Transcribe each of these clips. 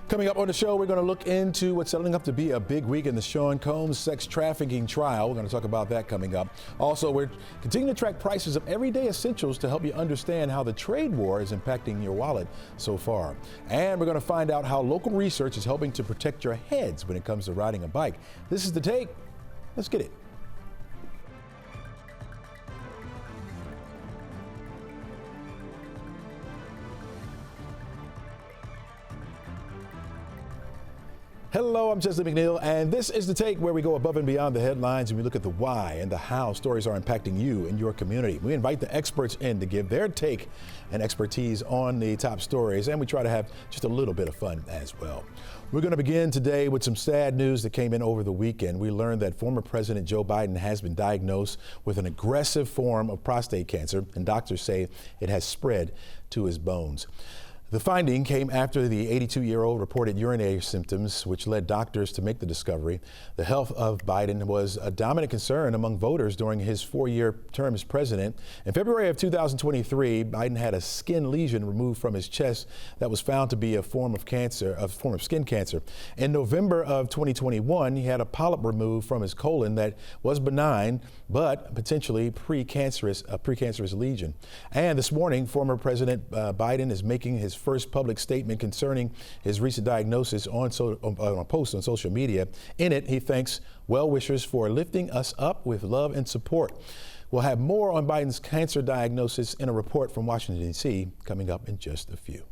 Coming up on the show, we're going to look into what's settling up to be a big week in the Sean Combs sex trafficking trial. We're going to talk about that coming up. Also, we're continuing to track prices of everyday essentials to help you understand how the trade war is impacting your wallet so far. And we're going to find out how local research is helping to protect your heads when it comes to riding a bike. This is The Take. Let's get it. Hello, I'm Chesley McNeil, and this is The Take, where we go above and beyond the headlines and we look at the why and the how stories are impacting you and your community. We invite the experts in to give their take and expertise on the top stories, and we try to have just a little bit of fun as well. We're going to begin today with some sad news that came in over the weekend. We learned that former President Joe Biden has been diagnosed with an aggressive form of prostate cancer, and doctors say it has spread to his bones. The finding came after the 82-year-old reported urinary symptoms, which led doctors to make the discovery. The health of Biden was a dominant concern among voters during his 4-year term as president. In February of 2023, Biden had a skin lesion removed from his chest that was found to be a form of skin cancer. In November of 2021, he had a polyp removed from his colon that was benign, but potentially a precancerous lesion. And this morning, former President Biden is making his first public statement concerning his recent diagnosis on a post on social media. In it, he thanks well-wishers for lifting us up with love and support. We'll have more on Biden's cancer diagnosis in a report from Washington, D.C. coming up in just a few.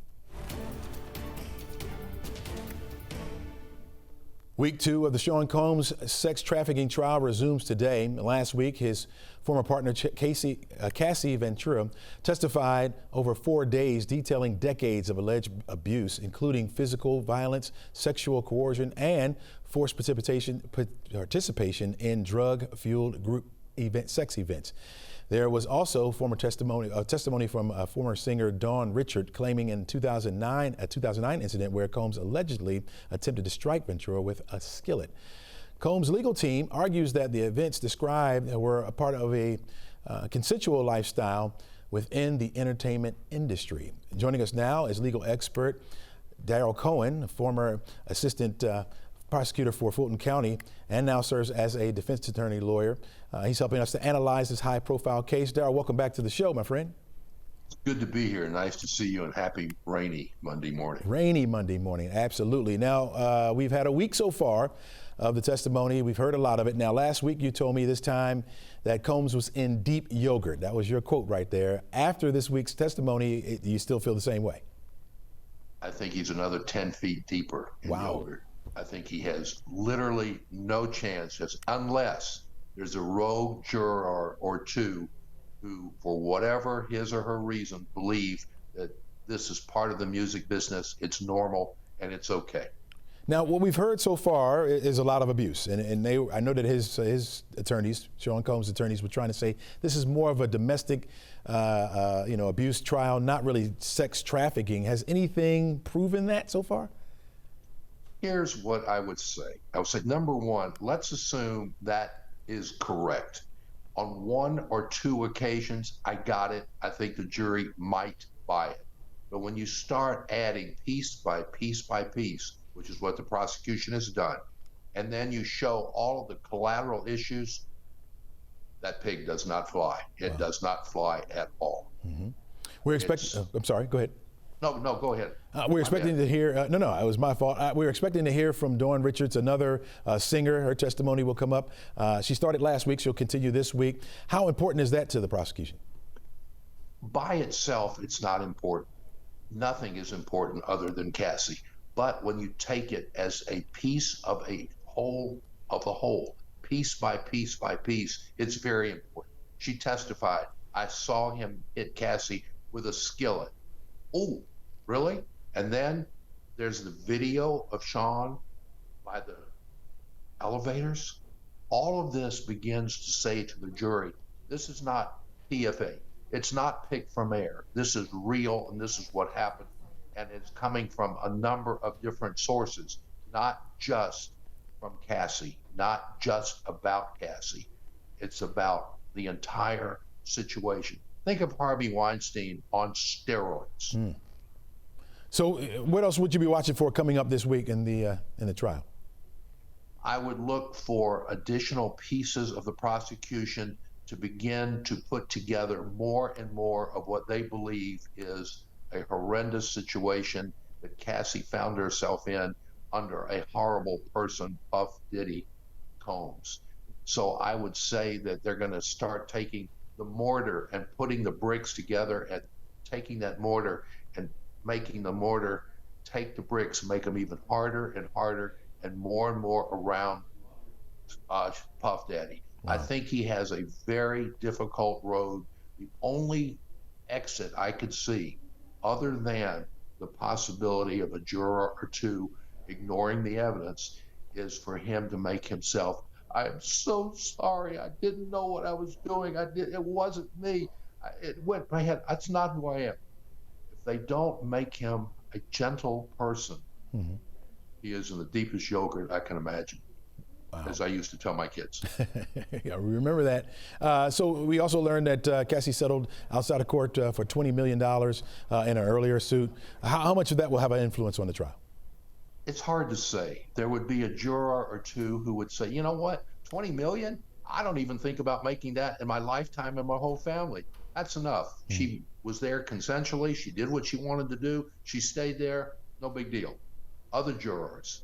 Week 2 of the Sean Combs sex trafficking trial resumes today. Last week, his former partner Cassie Ventura testified over 4 days, detailing decades of alleged abuse, including physical violence, sexual coercion, and forced participation in drug-fueled group sex events. There was also testimony from former singer Dawn Richard claiming in a 2009 incident where Combs allegedly attempted to strike Ventura with a skillet. Combs' legal team argues that the events described were a part of a consensual lifestyle within the entertainment industry. Joining us now is legal expert Daryl Cohen, a former assistant prosecutor for Fulton County and now serves as a defense attorney lawyer. He's helping us to analyze this high-profile case. Daryl, welcome back to the show, my friend. It's good to be here. Nice to see you, and happy rainy Monday morning. Rainy Monday morning, absolutely. Now, we've had a week so far of the testimony. We've heard a lot of it. Now, last week you told me this time that Combs was in deep yogurt. That was your quote right there. After this week's testimony, you still feel the same way? I think he's another 10 feet deeper in yogurt. I think he has literally no chance, unless there's a rogue juror or two who, for whatever his or her reason, believe that this is part of the music business, it's normal, and it's okay. Now, what we've heard so far is a lot of abuse, and I know that his attorneys, Sean Combs' attorneys, were trying to say this is more of a domestic, abuse trial, not really sex trafficking. Has anything proven that so far? Here's what I would say. I would say, number one, let's assume that is correct. On 1 or 2 occasions, I got it. I think the jury might buy it. But when you start adding piece by piece by piece, which is what the prosecution has done, and then you show all of the collateral issues, that pig does not fly. It does not fly at all. Mm-hmm. We're expecting, I'm sorry, go ahead. No, go ahead. We're expecting to hear, no, it was my fault. We're expecting to hear from Dawn Richards, another singer. Her testimony will come up. She started last week. She'll continue this week. How important is that to the prosecution? By itself, it's not important. Nothing is important other than Cassie. But when you take it as a piece of a whole of the whole, piece by piece by piece, it's very important. She testified, I saw him hit Cassie with a skillet. Oh, really? And then there's the video of Sean by the elevators. All of this begins to say to the jury, this is not PFA. It's not picked from air. This is real, and this is what happened. And it's coming from a number of different sources, not just from Cassie, not just about Cassie. It's about the entire situation. Think of Harvey Weinstein on steroids. So what else would you be watching for coming up this week in the trial? I would look for additional pieces of the prosecution to begin to put together more and more of what they believe is a horrendous situation that Cassie found herself in under a horrible person, Puff Diddy Combs. So I would say that they're going to start taking the mortar and putting the bricks together and taking that mortar and making the mortar take the bricks, make them even harder and harder and more around Puff Daddy. Wow. I think he has a very difficult road. The only exit I could see, other than the possibility of a juror or two ignoring the evidence, is for him to make himself, I'm so sorry, I didn't know what I was doing. It wasn't me. It went my head. That's not who I am. If they don't make him a gentle person, he is in the deepest yogurt I can imagine. Wow. As I used to tell my kids. Yeah, we remember that. So we also learned that Cassie settled outside of court for $20 million in an earlier suit. How much of that will have an influence on the trial? It's hard to say. There would be a juror or two who would say, you know what, 20 million? I don't even think about making that in my lifetime and my whole family. That's enough. She was there consensually. She did what she wanted to do. She stayed there. No big deal. Other jurors,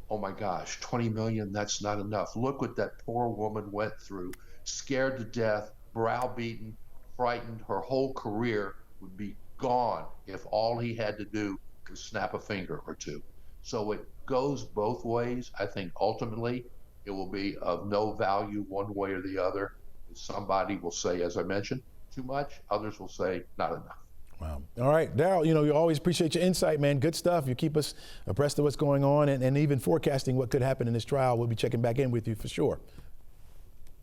oh my gosh, 20 million, that's not enough. Look what that poor woman went through, scared to death, browbeaten, frightened. Her whole career would be gone if all he had to do was snap a finger or two. So it goes both ways. I think ultimately it will be of no value one way or the other. Somebody will say, as I mentioned, too much. Others will say not enough. Wow. All right, Darryl, you always appreciate your insight, man. Good stuff. You keep us abreast of what's going on and even forecasting what could happen in this trial. We'll be checking back in with you for sure.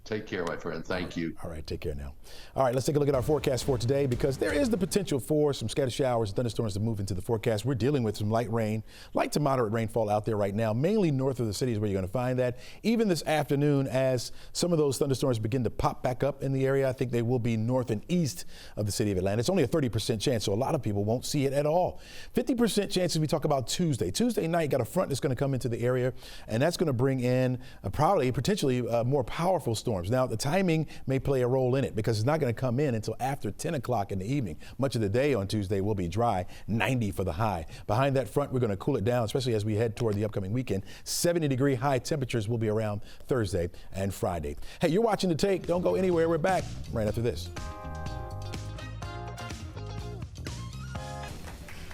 Take care, my friend. Thank you. All right, take care now. All right, let's take a look at our forecast for today because there is the potential for some scattered showers and thunderstorms to move into the forecast. We're dealing with some light rain, light to moderate rainfall out there right now, mainly north of the city is where you're going to find that. Even this afternoon, as some of those thunderstorms begin to pop back up in the area, I think they will be north and east of the city of Atlanta. It's only a 30% chance, so a lot of people won't see it at all. 50% chance as we talk about Tuesday. Tuesday night, got a front that's going to come into the area, and that's going to bring in potentially more powerful storms. Now, the timing may play a role in it because it's not going to come in until after 10 o'clock in the evening. Much of the day on Tuesday will be dry, 90 for the high. Behind that front, we're going to cool it down, especially as we head toward the upcoming weekend. 70-degree high temperatures will be around Thursday and Friday. Hey, you're watching The Take. Don't go anywhere. We're back right after this.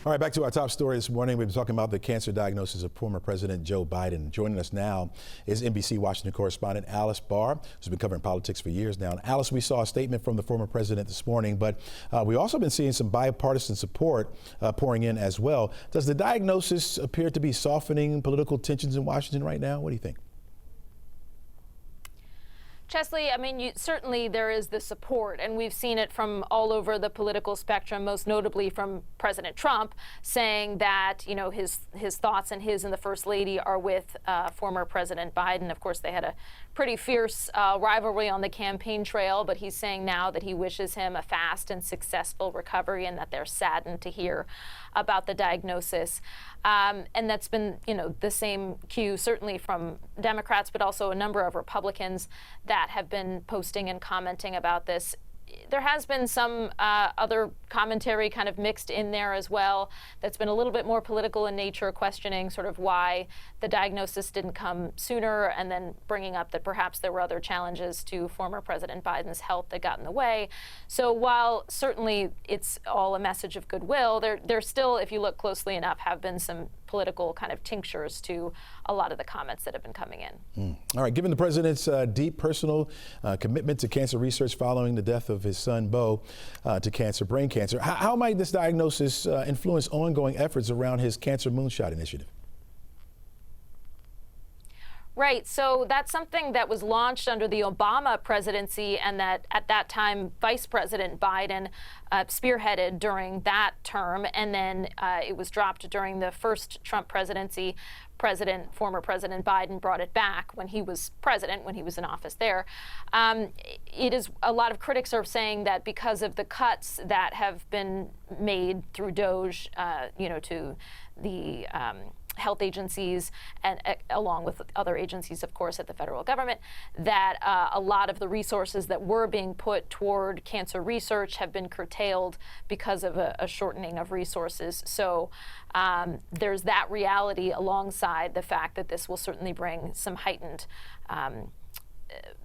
All right, back to our top story this morning. We've been talking about the cancer diagnosis of former President Joe Biden. Joining us now is NBC Washington correspondent Alice Barr, who's been covering politics for years now. And Alice, we saw a statement from the former president this morning, but we've also been seeing some bipartisan support pouring in as well. Does the diagnosis appear to be softening political tensions in Washington right now? What do you think? Chesley, I mean, certainly there is the support, and we've seen it from all over the political spectrum, most notably from President Trump, saying that, his thoughts and his and the First Lady are with former President Biden. Of course, they had a pretty fierce rivalry on the campaign trail, but he's saying now that he wishes him a fast and successful recovery and that they're saddened to hear about the diagnosis. And that's been, the same cue certainly from Democrats, but also a number of Republicans that have been posting and commenting about this. There has been some other commentary kind of mixed in there as well that's been a little bit more political in nature, questioning sort of why the diagnosis didn't come sooner, and then bringing up that perhaps there were other challenges to former President Biden's health that got in the way. So while certainly it's all a message of goodwill, there still, if you look closely enough, have been some political kind of tinctures to a lot of the comments that have been coming in. All right, given the president's deep personal commitment to cancer research following the death of his son, Beau, to brain cancer, how might this diagnosis influence ongoing efforts around his Cancer Moonshot initiative? Right. So that's something that was launched under the Obama presidency, and that at that time Vice President Biden spearheaded during that term, and then it was dropped during the first Trump presidency. Former President Biden brought it back when he was president, when he was in office there. It is, a lot of critics are saying that because of the cuts that have been made through DOGE, to the health agencies, and along with other agencies, of course, at the federal government, that a lot of the resources that were being put toward cancer research have been curtailed because of a shortening of resources. So there's that reality alongside the fact that this will certainly bring some heightened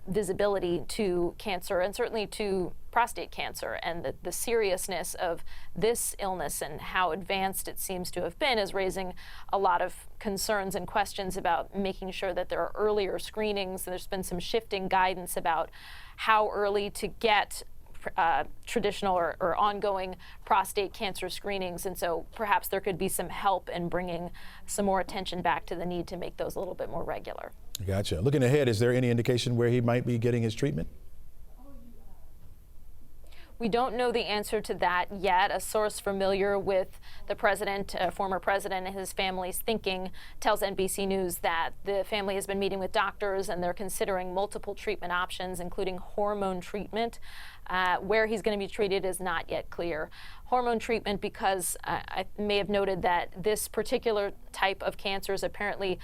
visibility to cancer, and certainly to prostate cancer, and the seriousness of this illness and how advanced it seems to have been is raising a lot of concerns and questions about making sure that there are earlier screenings. There's been some shifting guidance about how early to get traditional or ongoing prostate cancer screenings, and so perhaps there could be some help in bringing some more attention back to the need to make those a little bit more regular. Gotcha. Looking ahead, is there any indication where he might be getting his treatment? We don't know the answer to that yet. A source familiar with the president, former president, and his family's thinking tells NBC News that the family has been meeting with doctors and they're considering multiple treatment options, including hormone treatment. Where he's going to be treated is not yet clear. Hormone treatment, because I may have noted that this particular type of cancers apparently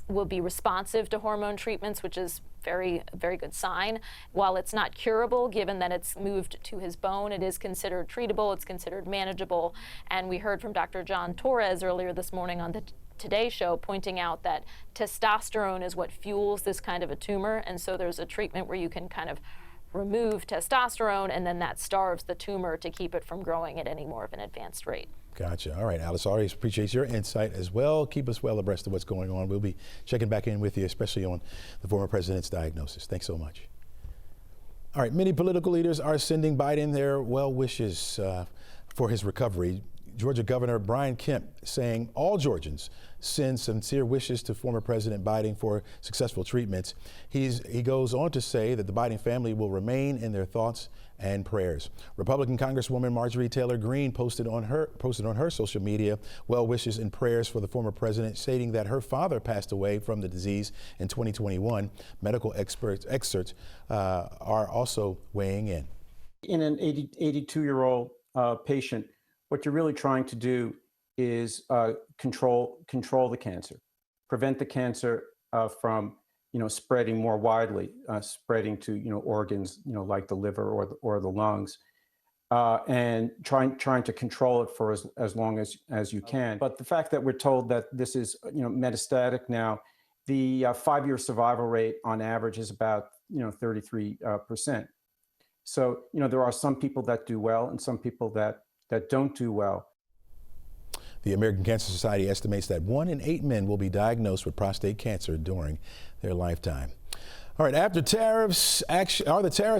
will be responsive to hormone treatments, which is very good sign. While it's not curable, given that it's moved to his bone, it is considered treatable, it's considered manageable. And we heard from Dr. John Torres earlier this morning on the Today Show pointing out that testosterone is what fuels this kind of a tumor, and so there's a treatment where you can kind of remove testosterone, and then that starves the tumor to keep it from growing at any more of an advanced rate. Gotcha. All right, Alice, always appreciate your insight as well. Keep us well abreast of what's going on. We'll be checking back in with you, especially on the former president's diagnosis. Thanks so much. All right, many political leaders are sending Biden their well wishes for his recovery. Georgia Governor Brian Kemp saying all Georgians send sincere wishes to former President Biden for successful treatments. He goes on to say that the Biden family will remain in their thoughts and prayers. Republican Congresswoman Marjorie Taylor Greene posted on her social media well wishes and prayers for the former president, stating that her father passed away from the disease in 2021. Medical experts are also weighing in. In an 82-year-old patient, what you're really trying to do is control the cancer, prevent the cancer from spreading more widely, spreading to organs like the liver or the lungs, and trying to control it for as long as you can. But the fact that we're told that this is metastatic now, the 5-year survival rate on average is about 33%. So there are some people that do well and some people that don't do well. The American Cancer Society estimates that 1 in 8 men will be diagnosed with prostate cancer during their lifetime. All right, are the tariffs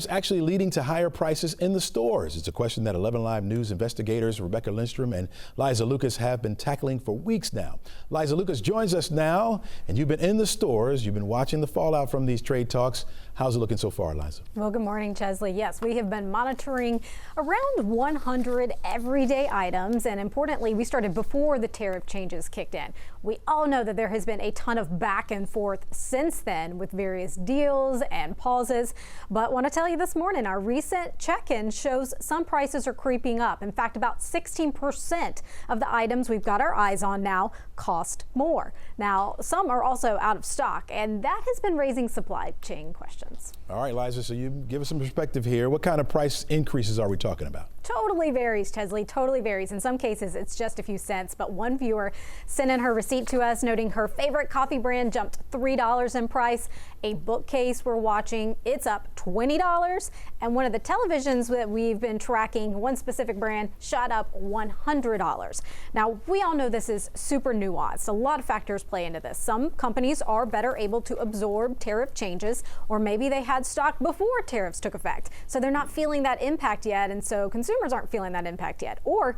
actually leading to higher prices in the stores? It's a question that 11Alive News investigators Rebecca Lindstrom and Liza Lucas have been tackling for weeks now. Liza Lucas joins us now, and you've been in the stores. You've been watching the fallout from these trade talks. How's it looking so far, Liza? Well, good morning, Chesley. Yes, we have been monitoring around 100 everyday items, and importantly, we started before the tariff changes kicked in. We all know that there has been a ton of back and forth since then with various deals and pauses, but want to tell you this morning, our recent check-in shows some prices are creeping up. In fact, about 16% of the items we've got our eyes on now cost more. Now, some are also out of stock, and that has been raising supply chain questions. All right, Liza, so you give us some perspective here. What kind of price increases are we talking about? Totally varies, Chesley, totally varies. In some cases, it's just a few cents, but one viewer sent in her receipt to us noting her favorite coffee brand jumped $3 in price. A bookcase we're watching, it's up $20. And one of the televisions that we've been tracking, one specific brand, shot up $100. Now, we all know this is super nuanced. A lot of factors play into this. Some companies are better able to absorb tariff changes, or maybe they had stock before tariffs took effect, so they're not feeling that impact yet, and so consumers aren't feeling that impact yet. Or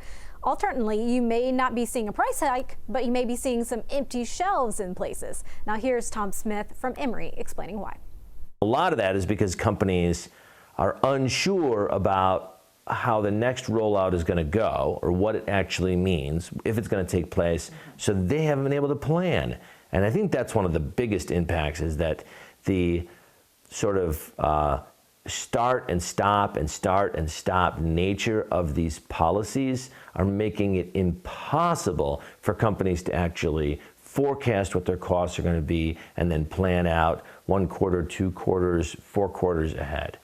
Alternately, you may not be seeing a price hike, but you may be seeing some empty shelves in places. Now here's Tom Smith from Emory explaining why. A lot of that is because companies are unsure about how the next rollout is going to go or what it actually means, if it's going to take place, so they haven't been able to plan. And I think that's one of the biggest impacts, is that the sort of start and stop and start and stop nature of these policies are making it impossible for companies to actually forecast what their costs are going to be and then plan out 1 quarter, 2 quarters, 4 quarters ahead.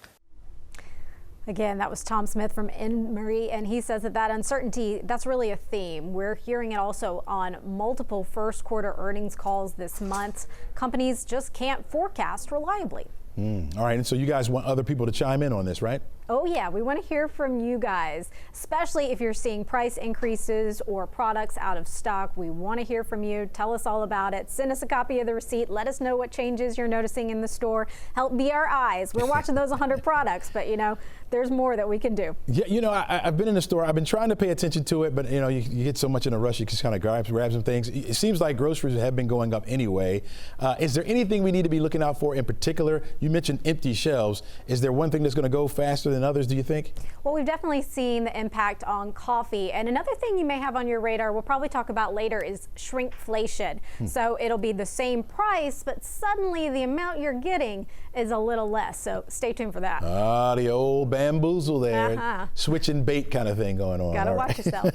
Again, that was Tom Smith from Emory, and he says that uncertainty, that's really a theme. We're hearing it also on multiple first quarter earnings calls this month. Companies just can't forecast reliably. All right, and so you guys want other people to chime in on this, right? Oh yeah, we want to hear from you guys, especially if you're seeing price increases or products out of stock. We want to hear from you. Tell us all about it. Send us a copy of the receipt. Let us know what changes you're noticing in the store. Help be our eyes. We're watching those 100 products, but you know, there's more that we can do. Yeah, you know, I've been in the store. I've been trying to pay attention to it, but you know, you get so much in a rush, you just kind of grab some things. It seems like groceries have been going up anyway. Is there anything we need to be looking out for in particular? You mentioned empty shelves. Is there one thing that's going to go faster than others, do you think? Well, we've definitely seen the impact on coffee. And another thing you may have on your radar, we'll probably talk about later, is shrinkflation. So it'll be the same price, but suddenly the amount you're getting is a little less. So stay tuned for that. The old bamboozle there. Switching bait kind of thing going on. Gotta watch yourself.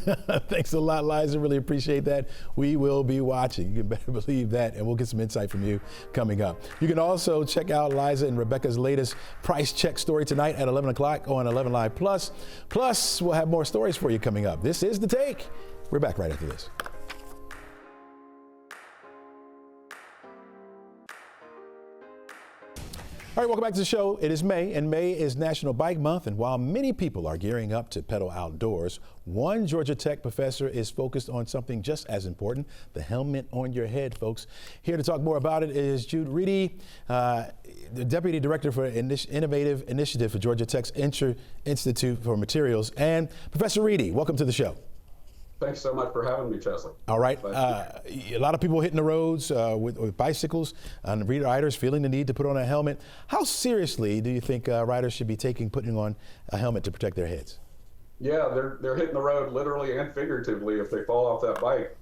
Thanks a lot, Liza. Really appreciate that. We will be watching. You can better believe that. And we'll get some insight from you coming up. You can also check out Liza and Rebecca's latest price check story tonight at 11 o'clock on 11Alive Plus. Plus, we'll have more stories for you coming up. This is The Take. We're back right after this. All right, welcome back to the show. It is May, and May is National Bike Month. And while many people are gearing up to pedal outdoors, one Georgia Tech professor is focused on something just as important: the helmet on your head, folks. Here to talk more about it is Jude Reedy, the Deputy Director for Innovative Initiative for Georgia Tech's Institute for Materials. And Professor Reedy, welcome to the show. Thanks so much for having me, Chesley. All right. A lot of people hitting the roads with bicycles, and riders feeling the need to put on a helmet. How seriously do you think riders should be putting on a helmet to protect their heads? Yeah, they're hitting the road literally and figuratively if they fall off that bike.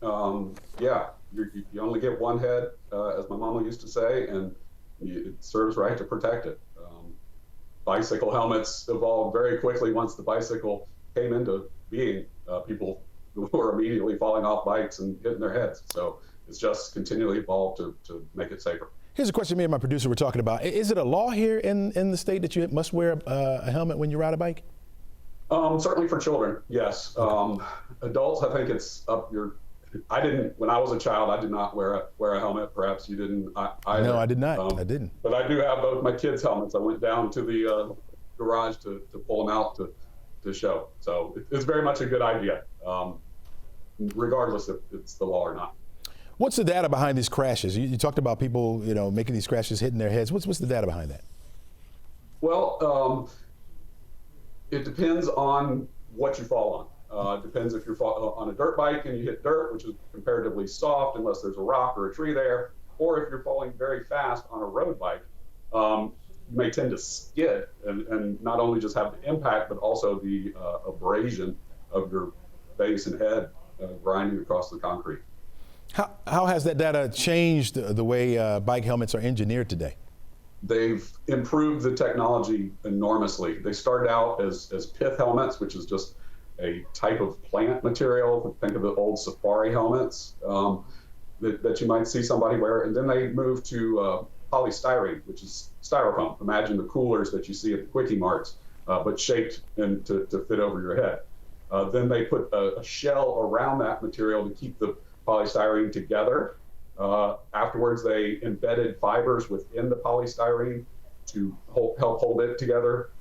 Yeah, you only get one head, as my mama used to say, and it serves right to protect it. Bicycle helmets evolved very quickly once the bicycle came into being. People were immediately falling off bikes and hitting their heads. So it's just continually evolved to make it safer. Here's a question me and my producer were talking about. Is it a law here in the state that you must wear a helmet when you ride a bike? Certainly for children, yes. Adults, I think it's up your. I didn't, when I was a child, I did not wear a helmet. Perhaps you didn't either. No, I did not. I didn't. But I do have both my kids' helmets. I went down to the garage to pull them out to show. So it's very much a good idea, regardless if it's the law or not. What's the data behind these crashes? You talked about people, making these crashes, hitting their heads. What's the data behind that? Well, it depends on what you fall on. It depends if you're on a dirt bike and you hit dirt, which is comparatively soft unless there's a rock or a tree there, or if you're falling very fast on a road bike, you may tend to skid and not only just have the impact, but also the abrasion of your face and head grinding across the concrete. How has that data changed the way bike helmets are engineered today? They've improved the technology enormously. They started out as pith helmets, which is just a type of plant material. Think of the old safari helmets that you might see somebody wear. And then they moved to polystyrene, which is styrofoam. Imagine the coolers that you see at the Quickie Marts, but shaped to fit over your head. Then they put a shell around that material to keep the polystyrene together. Afterwards, they embedded fibers within the polystyrene to help hold it together.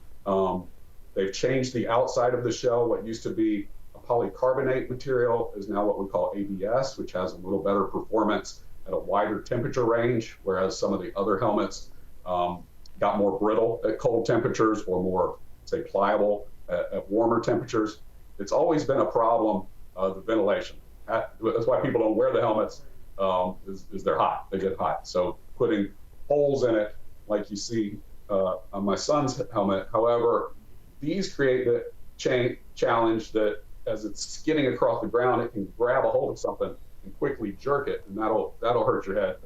They've changed the outside of the shell. What used to be a polycarbonate material is now what we call ABS, which has a little better performance at a wider temperature range, whereas some of the other helmets got more brittle at cold temperatures or more, say, pliable at warmer temperatures. It's always been a problem the ventilation. That's why people don't wear the helmets, is they're hot. They get hot. So putting holes in it, like you see on my son's helmet. However, these create the challenge that as it's skidding across the ground, it can grab a hold of something and quickly jerk it, and that'll hurt your head.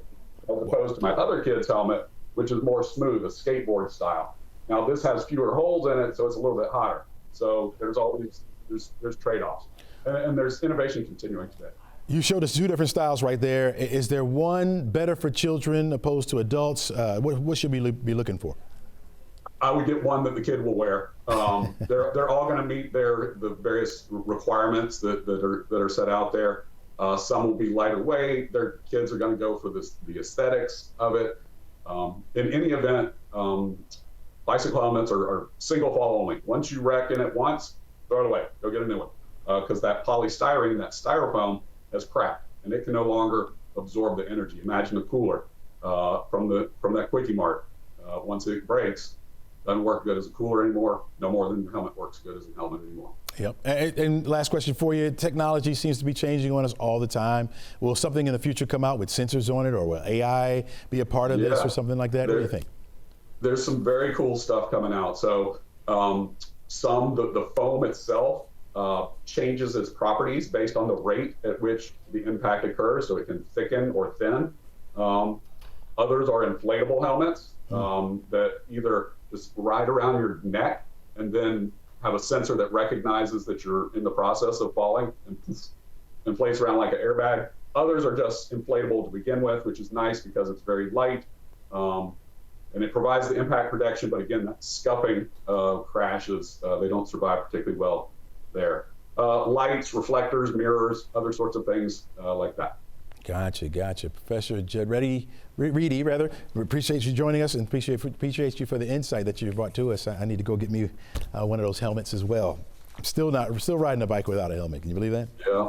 As opposed to my other kid's helmet, which is more smooth, a skateboard style. Now this has fewer holes in it, so it's a little bit hotter. So there's always there's trade-offs, and there's innovation continuing today. You showed us two different styles right there. Is there one better for children opposed to adults? What should we be looking for? I would get one that the kid will wear. They're all going to meet the various requirements that are set out there. Some will be lighter weight. Their kids are going to go for the aesthetics of it. In any event, bicycle helmets are single fall only. Once you wreck in it once, throw it away. Go get a new one, because that polystyrene, that styrofoam, has cracked, and it can no longer absorb the energy. Imagine a cooler from that Quickie Mart. Once it breaks, doesn't work good as a cooler anymore. No more than your helmet works good as a helmet anymore. Yep. And last question for you. Technology seems to be changing on us all the time. Will something in the future come out with sensors on it, or will AI be a part of this or something like that? What do you think? There's some very cool stuff coming out. So the foam itself changes its properties based on the rate at which the impact occurs, so it can thicken or thin. Others are inflatable helmets that either just ride around your neck and then have a sensor that recognizes that you're in the process of falling and poof, inflates around like an airbag. Others are just inflatable to begin with, which is nice because it's very light, and it provides the impact protection. But again, that scuffing crashes, they don't survive particularly well there. Lights, reflectors, mirrors, other sorts of things like that. Gotcha. Professor Judd Reedy, appreciate you joining us, and appreciate you for the insight that you brought to us. I need to go get me one of those helmets as well. I'm still riding a bike without a helmet. Can you believe that? Yeah.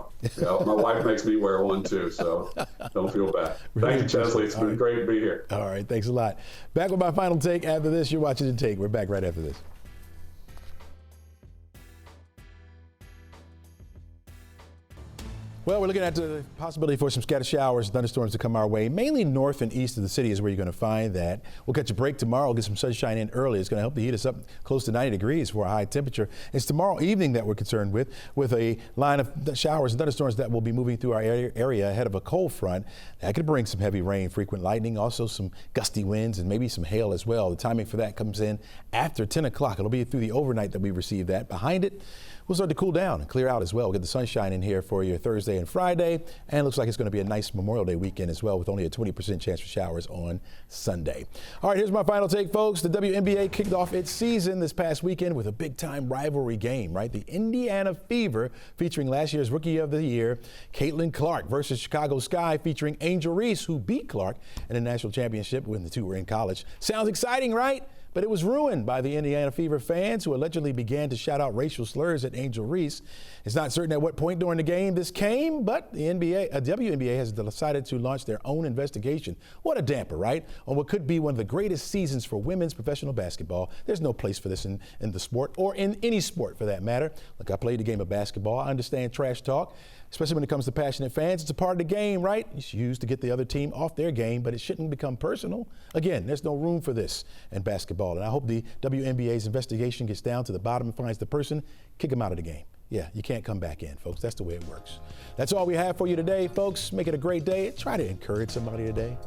My wife makes me wear one too, so don't feel bad. Thank you, Chesley. It's been great to be here. All right, thanks a lot. Back with my final take after this. You're watching The Take. We're back right after this. Well, we're looking at the possibility for some scattered showers and thunderstorms to come our way. Mainly north and east of the city is where you're going to find that. We'll catch a break tomorrow. We'll get some sunshine in early. It's going to help to heat us up close to 90 degrees for a high temperature. It's tomorrow evening that we're concerned with a line of showers and thunderstorms that will be moving through our area ahead of a cold front. That could bring some heavy rain, frequent lightning, also some gusty winds, and maybe some hail as well. The timing for that comes in after 10 o'clock. It'll be through the overnight that we receive that. Behind it, we'll start to cool down and clear out as well. We'll get the sunshine in here for your Thursday and Friday, and it looks like it's going to be a nice Memorial Day weekend as well, with only a 20% chance for showers on Sunday. All right, here's my final take, folks. The WNBA kicked off its season this past weekend with a big-time rivalry game, right? The Indiana Fever, featuring last year's Rookie of the Year, Caitlin Clark, versus Chicago Sky, featuring Angel Reese, who beat Clark in the national championship when the two were in college. Sounds exciting, right? But it was ruined by the Indiana Fever fans, who allegedly began to shout out racial slurs at Angel Reese. It's not certain at what point during the game this came, but the WNBA has decided to launch their own investigation. What a damper, right? On what could be one of the greatest seasons for women's professional basketball. There's no place for this in the sport, or in any sport for that matter. Look, I played the game of basketball. I understand trash talk, especially when it comes to passionate fans. It's a part of the game, right? It's used to get the other team off their game, but it shouldn't become personal. Again, there's no room for this in basketball, and I hope the WNBA's investigation gets down to the bottom and finds the person, kick them out of the game. Yeah, you can't come back in, folks. That's the way it works. That's all we have for you today, folks. Make it a great day. Try to encourage somebody today.